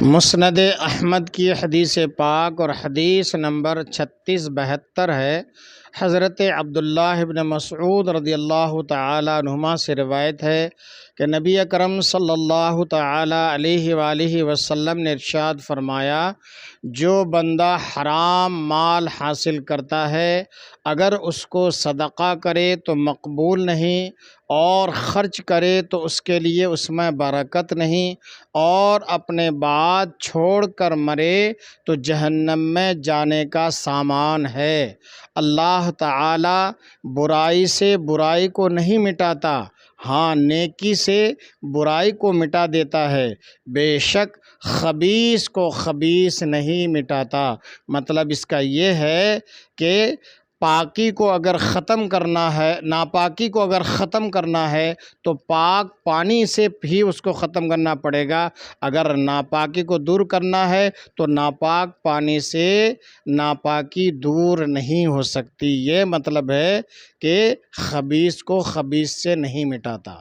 مسند احمد کی حدیث پاک اور حدیث نمبر 3672 ہے۔ حضرت عبداللہ ابن مسعود رضی اللہ تعالی عنہما سے روایت ہے کہ نبی اکرم صلی اللہ تعالی علیہ وآلہ وسلم نے ارشاد فرمایا، جو بندہ حرام مال حاصل کرتا ہے اگر اس کو صدقہ کرے تو مقبول نہیں، اور خرچ کرے تو اس کے لیے اس میں برکت نہیں، اور اپنے بعد چھوڑ کر مرے تو جہنم میں جانے کا سامان ہے۔ اللہ تعالی برائی سے برائی کو نہیں مٹاتا، ہاں نیکی سے برائی کو مٹا دیتا ہے، بے شک خبیث کو خبیث نہیں مٹاتا۔ مطلب اس کا یہ ہے کہ پاکی کو اگر ختم کرنا ہے، ناپاکی کو اگر ختم کرنا ہے تو پاک پانی سے بھی اس کو ختم کرنا پڑے گا، اگر ناپاکی کو دور کرنا ہے تو ناپاک پانی سے ناپاکی دور نہیں ہو سکتی۔ یہ مطلب ہے کہ خبیث کو خبیث سے نہیں مٹاتا۔